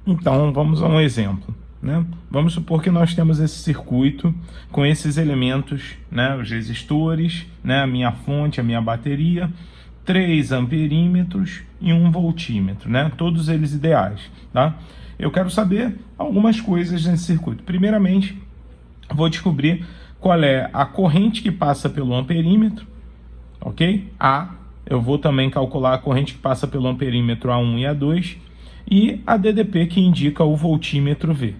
Então, vamos a um exemplo, né? Vamos supor que nós temos esse circuito com esses elementos, né? Os resistores, né? A minha fonte, a minha bateria, 3 amperímetros e 1 voltímetro, né? Todos eles ideais, tá? Eu quero saber algumas coisas nesse circuito. Primeiramente, vou descobrir qual é a corrente que passa pelo amperímetro, ok? Eu vou também calcular a corrente que passa pelo amperímetro A1 e A2 e a DDP que indica o voltímetro V.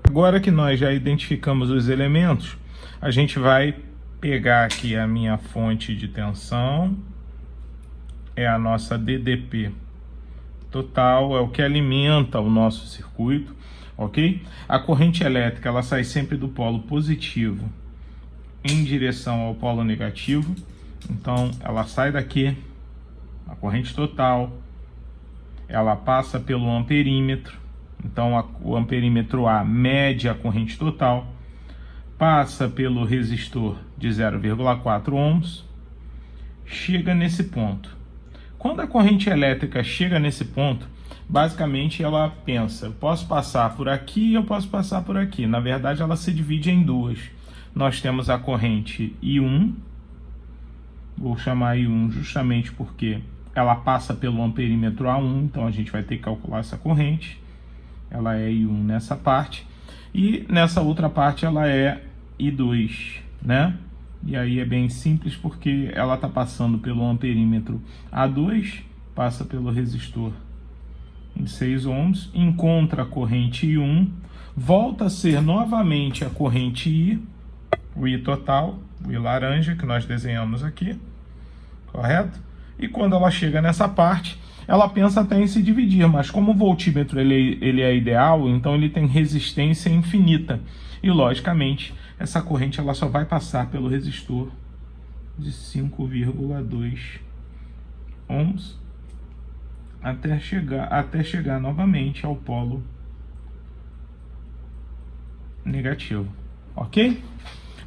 Agora que nós já identificamos os elementos, a gente vai pegar aqui a minha fonte de tensão, é a nossa DDP total, é o que alimenta o nosso circuito, ok? A corrente elétrica, ela sai sempre do polo positivo em direção ao polo negativo, então ela sai daqui, a corrente total, ela passa pelo amperímetro, então o amperímetro A mede a corrente total, passa pelo resistor de 0,4 ohms, chega nesse ponto. Quando a corrente elétrica chega nesse ponto, basicamente ela pensa, eu posso passar por aqui e eu posso passar por aqui. Na verdade, ela se divide em duas. Nós temos a corrente I1, vou chamar I1 justamente porque ela passa pelo amperímetro A1, então a gente vai ter que calcular essa corrente. Ela é I1 nessa parte. E nessa outra parte ela é I2, né? E aí é bem simples porque ela está passando pelo amperímetro A2, passa pelo resistor de 6 ohms, encontra a corrente I1, volta a ser novamente a corrente I, o I total, o I laranja que nós desenhamos aqui, correto? E quando ela chega nessa parte, ela pensa até em se dividir, mas como o voltímetro ele é ideal, então ele tem resistência infinita. E logicamente, essa corrente ela só vai passar pelo resistor de 5,2 ohms até chegar novamente ao polo negativo, ok?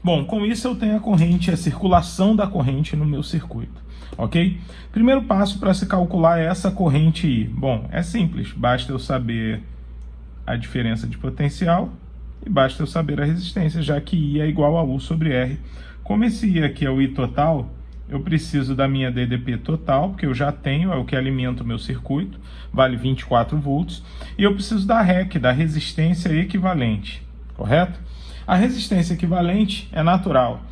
Bom, com isso eu tenho a corrente, a circulação da corrente no meu circuito, ok? Primeiro passo para se calcular essa corrente I. Bom, é simples, basta eu saber a diferença de potencial e basta eu saber a resistência, já que I é igual a U sobre R. Como esse I aqui é o I total, eu preciso da minha DDP total, porque eu já tenho, é o que alimenta o meu circuito, vale 24 volts, e eu preciso da REC, da resistência equivalente, correto? A resistência equivalente é natural,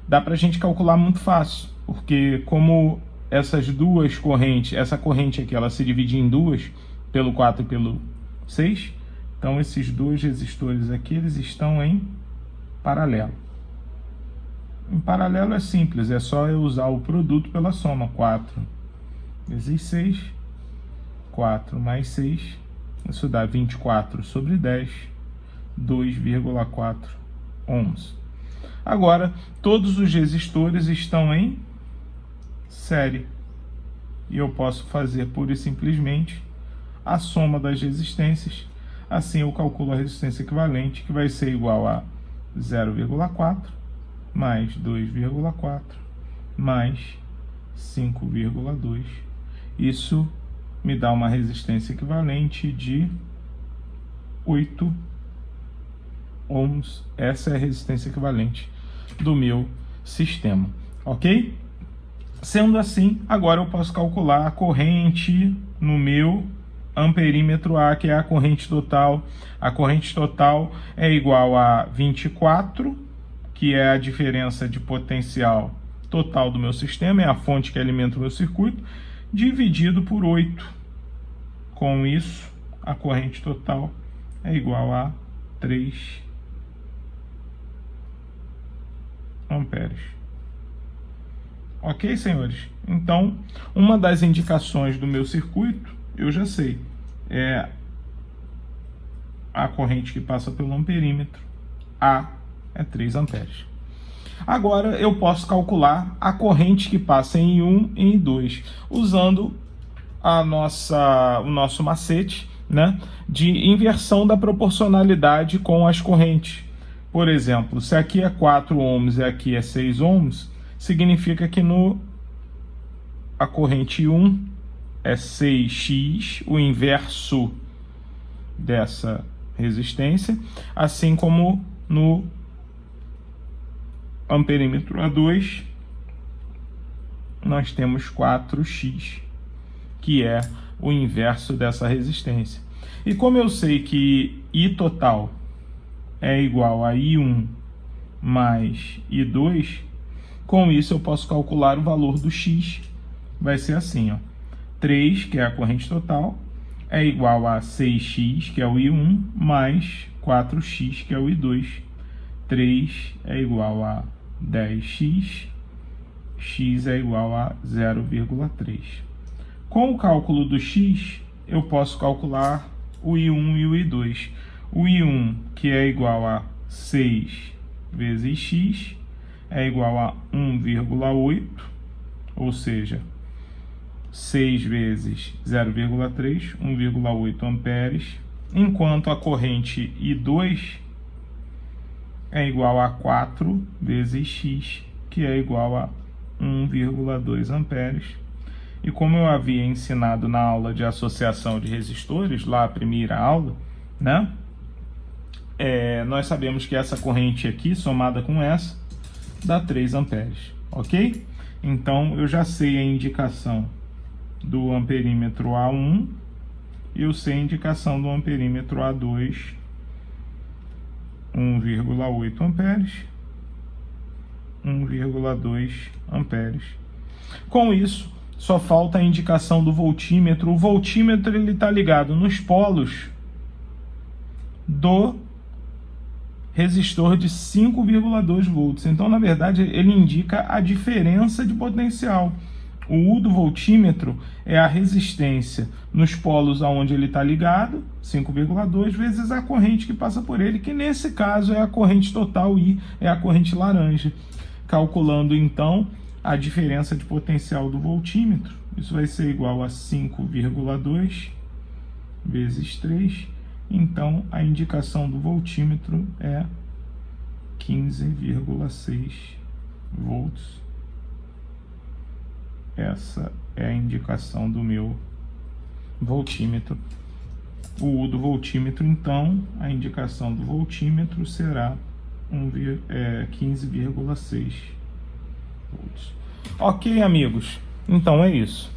dá para a gente calcular muito fácil, porque como essas duas correntes, essa corrente aqui, ela se divide em duas, pelo 4 e pelo 6, então esses dois resistores aqui, eles estão em paralelo. Em paralelo é simples, é só eu usar o produto pela soma, 4 vezes 6, 4 mais 6, isso dá 24 sobre 10, 2,4 ohms. Agora, todos os resistores estão em série, e eu posso fazer pura e simplesmente a soma das resistências, assim eu calculo a resistência equivalente, que vai ser igual a 0,4 mais 2,4 mais 5,2. Isso me dá uma resistência equivalente de 8 ohms. Essa é a resistência equivalente do meu sistema, ok? Sendo assim, agora eu posso calcular a corrente no meu amperímetro A, que é a corrente total. A corrente total é igual a 24, que é a diferença de potencial total do meu sistema, é a fonte que alimenta o meu circuito, dividido por 8. Com isso, a corrente total é igual a 3 amperes. Ok, senhores? Então, uma das indicações do meu circuito, eu já sei, é a corrente que passa pelo amperímetro, A é 3 amperes. Agora eu posso calcular a corrente que passa em I1 e em I2, usando o nosso macete, né, de inversão da proporcionalidade com as correntes. Por exemplo, se aqui é 4 ohms e aqui é 6 ohms, significa que a corrente I1 é 6x, o inverso dessa resistência, assim como no amperímetro A2, nós temos 4x, que é o inverso dessa resistência. E como eu sei que I total é igual a I1 mais I2, com isso eu posso calcular o valor do x. Vai ser assim, ó. 3, que é a corrente total, é igual a 6x, que é o I1, mais 4x, que é o I2. 3 é igual a 10x, x é igual a 0,3. Com o cálculo do x, eu posso calcular o I1 e o I2. O I1, que é igual a 6 vezes x, é igual a 1,8, ou seja, 6 vezes 0,3, 1,8 amperes, enquanto a corrente I2 é igual a 4 vezes x, que é igual a 1,2 amperes. E como eu havia ensinado na aula de associação de resistores, lá a primeira aula, né? Nós sabemos que essa corrente aqui, somada com essa, dá 3 amperes, ok? Então, eu já sei a indicação do amperímetro A1 e eu sei a indicação do amperímetro A2, 1,8 amperes, 1,2 amperes. Com isso, só falta a indicação do voltímetro. O voltímetro está ligado nos polos do resistor de 5,2 volts. Então, na verdade, ele indica a diferença de potencial. O U do voltímetro é a resistência nos polos aonde ele está ligado, 5,2, vezes a corrente que passa por ele, que nesse caso é a corrente total, I é a corrente laranja. Calculando, então, a diferença de potencial do voltímetro, isso vai ser igual a 5,2 vezes 3. Então, a indicação do voltímetro é 15,6 volts. Essa é a indicação do meu voltímetro. O U do voltímetro, então, a indicação do voltímetro será 15,6 volts. Ok, amigos? Então é isso.